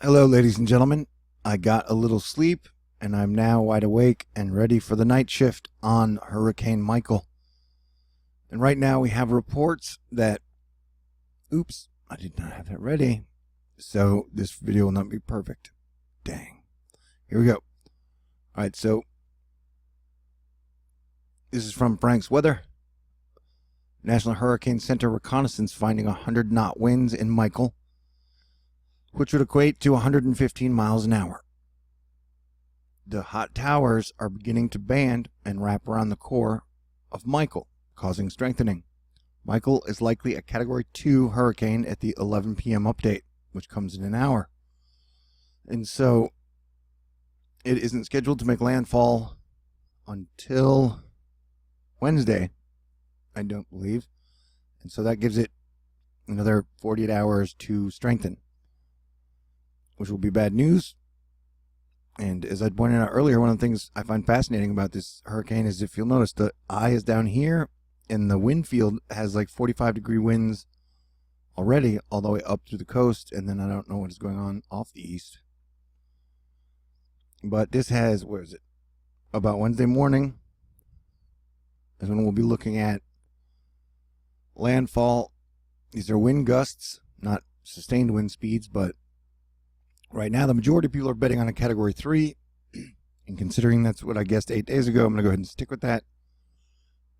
Hello, ladies and gentlemen. I got a little sleep, and I'm now wide awake and ready for the night shift on Hurricane Michael. And right now we have reports that... Oops, I did not have that ready. So this video will not be perfect. Dang. Here we go. Alright, so... This is from Frank's Weather. National Hurricane Center reconnaissance finding 100-knot winds in Michael, which would equate to 115 miles an hour. The hot towers are beginning to band and wrap around the core of Michael, causing strengthening. Michael is likely a Category 2 hurricane at the 11 p.m. update, which comes in an hour. And so it isn't scheduled to make landfall until Wednesday, I don't believe. And so that gives it another 48 hours to strengthen, which will be bad news. And as I pointed out earlier, one of the things I find fascinating about this hurricane is, if you'll notice, the eye is down here, and the wind field has like 45-degree winds already all the way up to the coast, and then I don't know what is going on off the east. But this has, where is it? About Wednesday morning is when we'll be looking at landfall. These are wind gusts, not sustained wind speeds, but right now the majority of people are betting on a Category 3, and considering that's what I guessed 8 days ago, I'm going to go ahead and stick with that.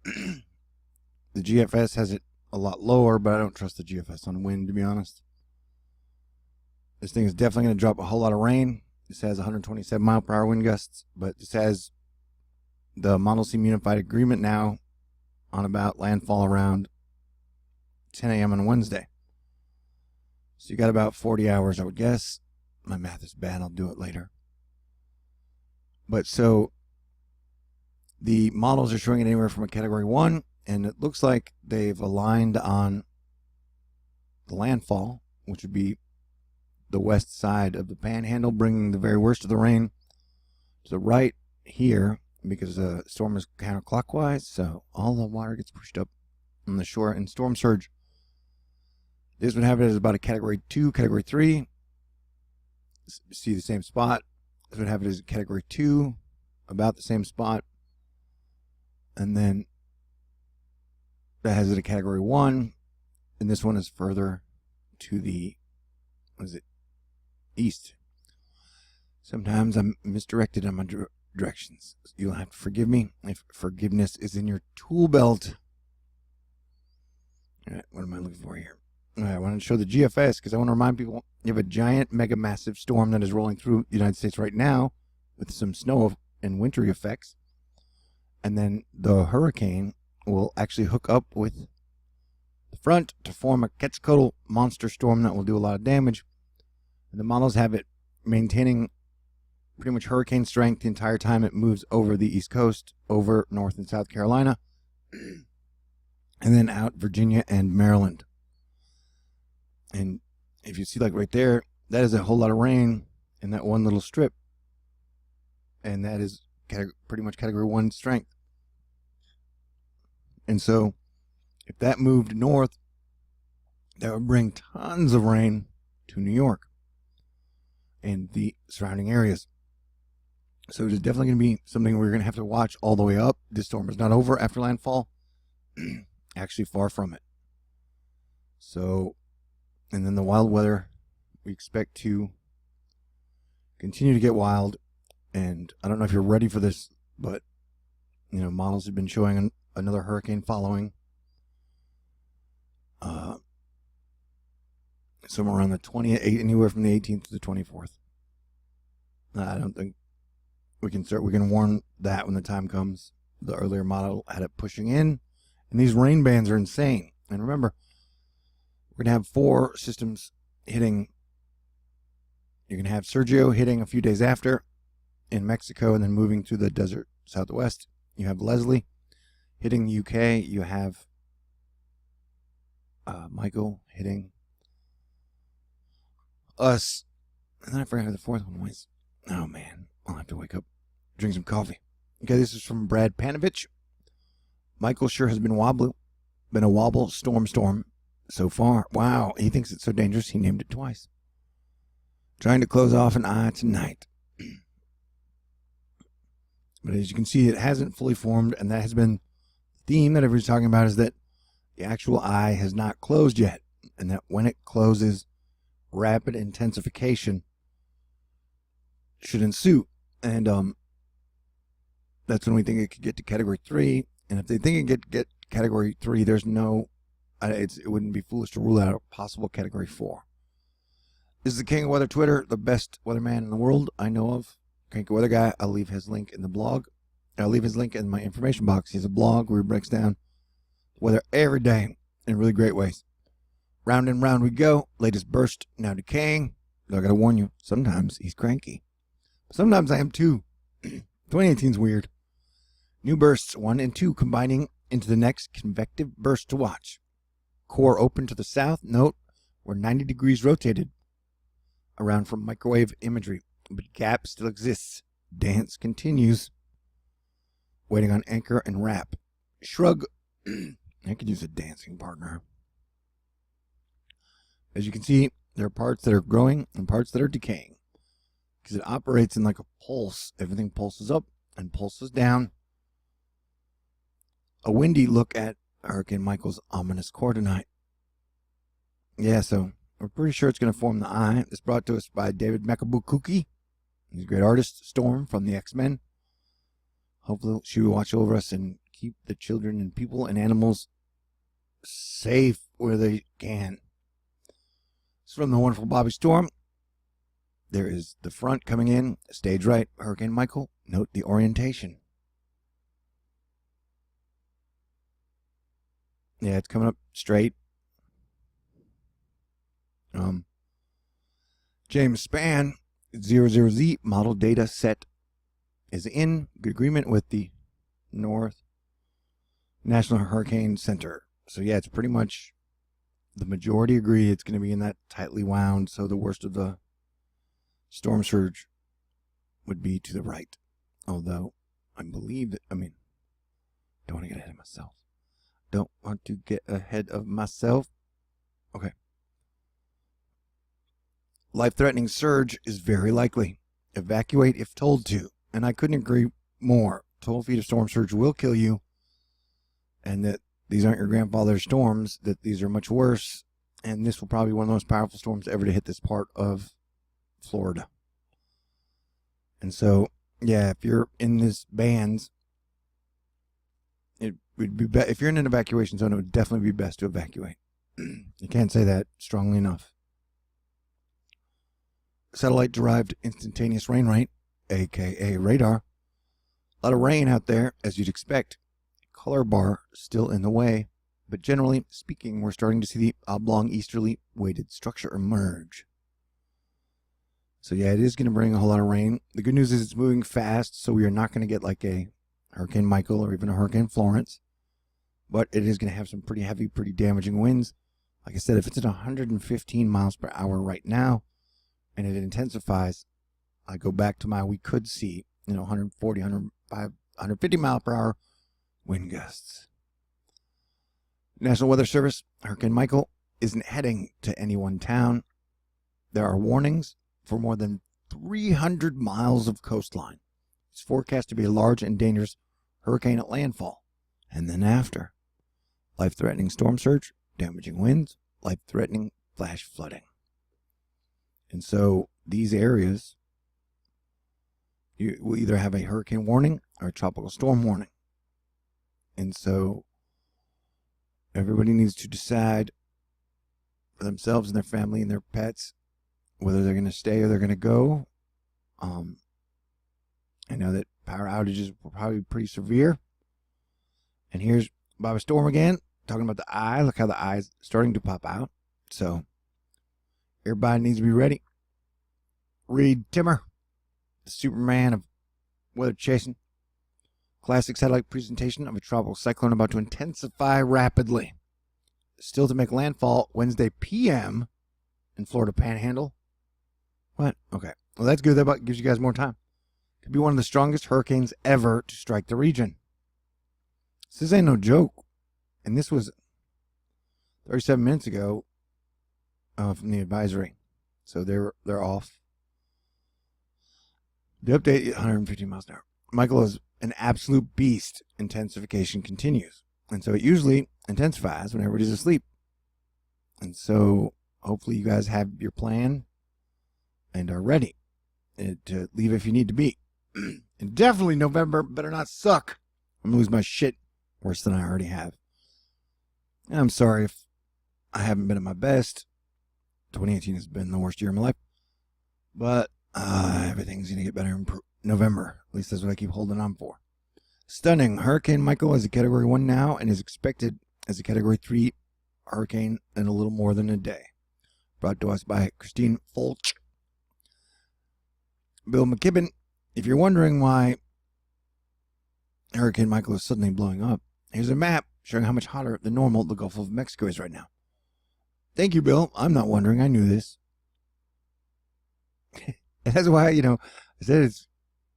The GFS has it a lot lower, but I don't trust the GFS on wind, to be honest. This thing is definitely going to drop a whole lot of rain. This has 127 mile per hour wind gusts, but this has the models seem unified agreement now on about landfall around 10 a.m. on Wednesday. So you got about 40 hours, I would guess. My math is bad. I'll do it later. But so the models are showing it anywhere from a Category 1, and it looks like they've aligned on the landfall, which would be the west side of the panhandle, bringing the very worst of the rain to the right here, because the storm is counterclockwise, so all the water gets pushed up on the shore and storm surge. This would have it as about a Category 2, Category 3. See the same spot. This would have it as a Category 2, about the same spot. And then that has it a Category 1, and this one is further to the, what is it, east. Sometimes I'm misdirected on my directions. You'll have to forgive me if forgiveness is in your tool belt. All right, what am I looking for here? All right, I want to show the GFS because I want to remind people you have a giant, mega massive storm that is rolling through the United States right now with some snow and wintry effects. And then the hurricane will actually hook up with the front to form a Quetzalcoatl monster storm that will do a lot of damage. And the models have it maintaining pretty much hurricane strength the entire time it moves over the East Coast, over North and South Carolina, and then out Virginia and Maryland. And if you see, like right there, that is a whole lot of rain in that one little strip. And that is pretty much Category 1 strength. And so if that moved north, that would bring tons of rain to New York and the surrounding areas. So it is definitely going to be something we're going to have to watch all the way up. This storm is not over after landfall. Actually, far from it. So, and then the wild weather, we expect to continue to get wild. And I don't know if you're ready for this, but, you know, models have been showing another hurricane following. Somewhere around the 20th, anywhere from the 18th to the 24th. I don't think we can warn that when the time comes. The earlier model had it pushing in, and these rain bands are insane. And remember, we're going to have 4 systems hitting. You're going to have Sergio hitting a few days after in Mexico and then moving through the desert southwest. You have Leslie hitting the UK. You have Michael hitting us. And then I forgot who the 4th one was. Oh, man. I'll have to wake up, drink some coffee. Okay, this is from Brad Panovich. Michael sure has been a wobble storm so far. Wow, he thinks it's so dangerous he named it twice. Trying to close off an eye tonight. But as you can see, it hasn't fully formed, and that has been the theme that everybody's talking about, is that the actual eye has not closed yet, and that when it closes, rapid intensification should ensue. And that's when we think it could get to Category 3. And if they think it could get Category 3, there's no, it wouldn't be foolish to rule out a possible Category 4. This is the King of Weather Twitter, the best weatherman in the world I know of. crankywxguy. I'll leave his link in the blog. I'll leave his link in my information box. He has a blog where he breaks down the weather every day in really great ways. Round and round we go. Latest burst now decaying. I gotta warn you, sometimes he's cranky. Sometimes I am too. 2018's weird. New bursts 1 and 2 combining into the next convective burst to watch. Core open to the south. Note, we're 90 degrees rotated around from microwave imagery, but gap still exists. Dance continues. Waiting on anchor and wrap. Shrug. I could use a dancing partner. As you can see, there are parts that are growing and parts that are decaying, because it operates in like a pulse. Everything pulses up and pulses down. A windy look at Hurricane Michael's ominous core tonight. Yeah, so we're pretty sure it's going to form the eye. It's brought to us by David Makabukuki. He's a great artist. Storm from the X-Men. Hopefully she will watch over us and keep the children and people and animals safe where they can. It's from the wonderful Bobbistorm. There is the front coming in. Stage right, Hurricane Michael. Note the orientation. Yeah, it's coming up straight. James Spann, 00Z model data set is in good agreement with the North National Hurricane Center. So yeah, it's pretty much the majority agree it's going to be in that tightly wound. So the worst of the storm surge would be to the right. Although I believe that, don't want to get ahead of myself. Don't want to get ahead of myself. Okay. Life-threatening surge is very likely. Evacuate if told to. And I couldn't agree more. 12 feet of storm surge will kill you. And that these aren't your grandfather's storms. That these are much worse. And this will probably be one of the most powerful storms ever to hit this part of Florida. And so, yeah, if you're in this bands, it would be if you're in an evacuation zone, it would definitely be best to evacuate. You can't say that strongly enough. Satellite-derived instantaneous rain rate, aka radar. A lot of rain out there, as you'd expect. Color bar still in the way, but generally speaking, we're starting to see the oblong easterly weighted structure emerge. So yeah, it is going to bring a whole lot of rain. The good news is it's moving fast, so we are not going to get like a Hurricane Michael or even a Hurricane Florence, but it is going to have some pretty heavy, pretty damaging winds. Like I said, if it's at 115 miles per hour right now, and it intensifies, I go back to my, we could see, 140, 105, 150 mile per hour wind gusts. National Weather Service, Hurricane Michael isn't heading to any one town. There are warnings for more than 300 miles of coastline. It's forecast to be a large and dangerous hurricane at landfall. And then after, life-threatening storm surge, damaging winds, life-threatening flash flooding. And so these areas, you will either have a hurricane warning or a tropical storm warning. And so everybody needs to decide for themselves and their family and their pets whether they're going to stay or they're going to go. I know that power outages will probably be pretty severe. And here's Bobbistorm again, talking about the eye. Look how the eye is starting to pop out. So everybody needs to be ready. Reed Timmer, the Superman of weather chasing. Classic satellite presentation of a tropical cyclone about to intensify rapidly. Still to make landfall Wednesday p.m. in Florida Panhandle. What? Okay. Well, that's good. That gives you guys more time. Could be one of the strongest hurricanes ever to strike the region. This ain't no joke. And this was 37 minutes ago from the advisory. So they're off. The update, 150 miles an hour. Michael is an absolute beast. Intensification continues. And so it usually intensifies when everybody's asleep. And so hopefully you guys have your plan and are ready to leave if you need to be. And definitely November better not suck. I'm going to lose my shit worse than I already have. And I'm sorry if I haven't been at my best. 2018 has been the worst year of my life. But everything's going to get better in November. At least that's what I keep holding on for. Stunning. Hurricane Michael is a Category 1 now and is expected as a Category 3 hurricane in a little more than a day. Brought to us by Christine Fulch. Bill McKibben. If you're wondering why Hurricane Michael is suddenly blowing up, here's a map showing how much hotter than normal the Gulf of Mexico is right now. Thank you, Bill. I'm not wondering. I knew this. And that's why, I said it's,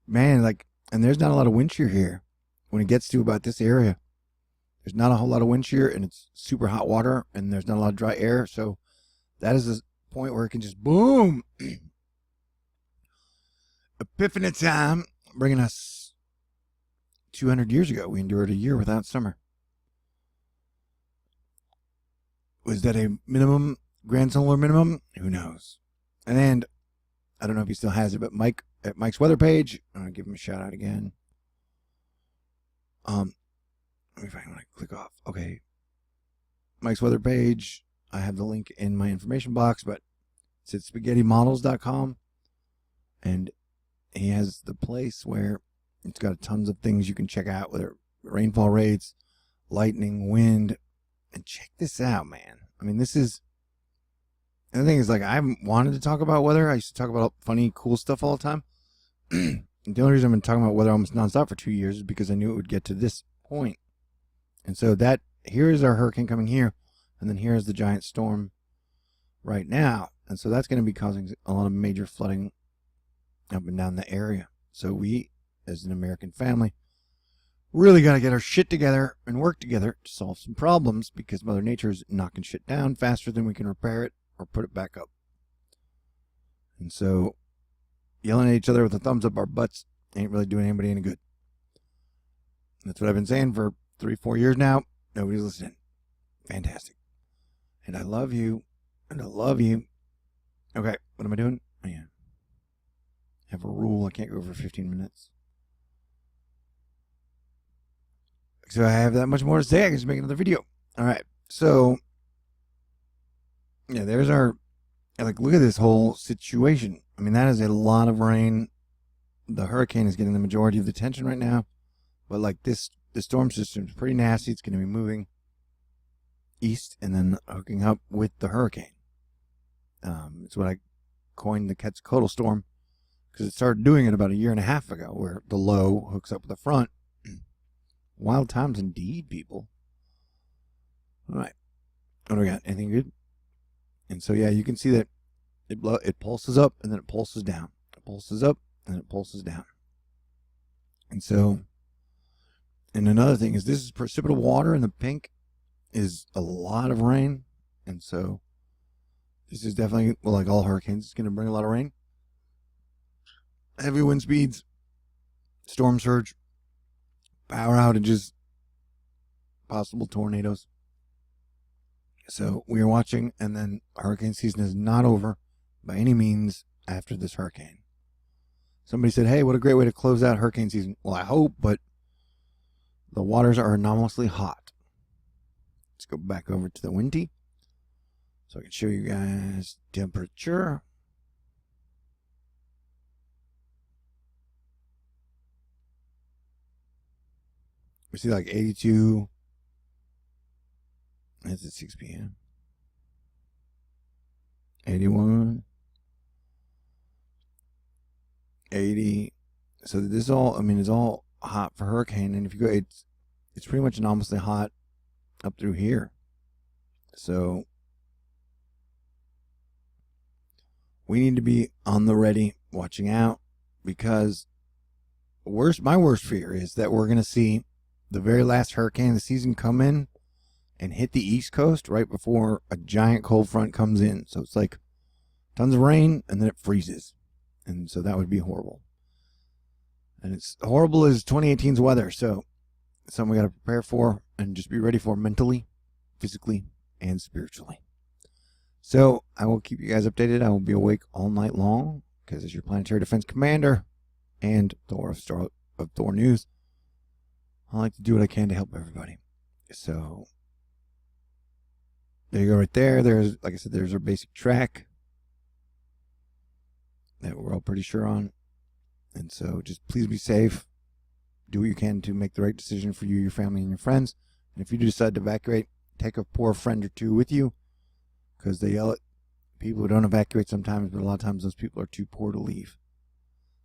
man, and there's not a lot of wind shear here. When it gets to about this area, there's not a whole lot of wind shear, and it's super hot water, and there's not a lot of dry air. So that is the point where it can just boom. Epiphany time, bringing us 200 years ago. We endured a year without summer. Was that a minimum, grand solar minimum? Who knows? And I don't know if he still has it, but Mike at Mike's weather page, I'm going to give him a shout out again. Let me find when I click off. Okay. Mike's weather page. I have the link in my information box, but it's at spaghettymodels.com. And he has the place where it's got tons of things you can check out, whether rainfall rates, lightning, wind. And check this out, man. I mean, this is... And the thing is, I haven't wanted to talk about weather. I used to talk about funny, cool stuff all the time. The only reason I've been talking about weather almost nonstop for 2 years is because I knew it would get to this point. And so here is our hurricane coming here. And then here's the giant storm right now. And so that's going to be causing a lot of major flooding up and down the area. So we, as an American family, really got to get our shit together and work together to solve some problems, because Mother Nature is knocking shit down faster than we can repair it or put it back up. And so yelling at each other with a thumbs up our butts ain't really doing anybody any good. That's what I've been saying for 3-4 years now. Nobody's listening. Fantastic. And I love you. And I love you. Okay, what am I doing? Oh, yeah. I have a rule. I can't go over 15 minutes. So I have that much more to say. I can just make another video. All right. So, yeah, there's our... look at this whole situation. I mean, that is a lot of rain. The hurricane is getting the majority of the attention right now. But, the storm system is pretty nasty. It's going to be moving east and then hooking up with the hurricane. It's what I coined the Quetzalcoatl storm, because it started doing it about 1.5 years ago, where the low hooks up with the front. Wild times indeed, people. All right. What do we got? Anything good? And so, yeah, you can see that it pulses up and then it pulses down. It pulses up and it pulses down. And so, and another thing is, this is precipitable water, and the pink is a lot of rain. And so, this is definitely, well, like all hurricanes, it's going to bring a lot of rain. Heavy wind speeds, storm surge, power outages, possible tornadoes. So we are watching, and then hurricane season is not over by any means after this hurricane. Somebody said, hey, what a great way to close out hurricane season. Well, I hope, but the waters are anomalously hot. Let's go back over to the windy so I can show you guys temperature. We see 82. That's at 6 p.m. 81. 80. So this all, is all hot for hurricane. And if you go, it's pretty much anomalously hot up through here. So we need to be on the ready, watching out, because my worst fear is that we're going to see the very last hurricane of the season come in and hit the East Coast right before a giant cold front comes in. So it's tons of rain and then it freezes. And so that would be horrible. And it's horrible as 2018's weather, so it's something we got to prepare for and just be ready for mentally, physically, and spiritually. So I will keep you guys updated. I will be awake all night long because as your planetary defense commander and Thor of THORNEWS, I like to do what I can to help everybody. So there you go right there. There's, like I said, there's our basic track that we're all pretty sure on. And so just please be safe. Do what you can to make the right decision for you, your family, and your friends. And if you do decide to evacuate, take a poor friend or two with you, because they yell at people who don't evacuate sometimes, but a lot of times those people are too poor to leave.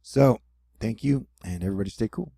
So thank you, and everybody stay cool.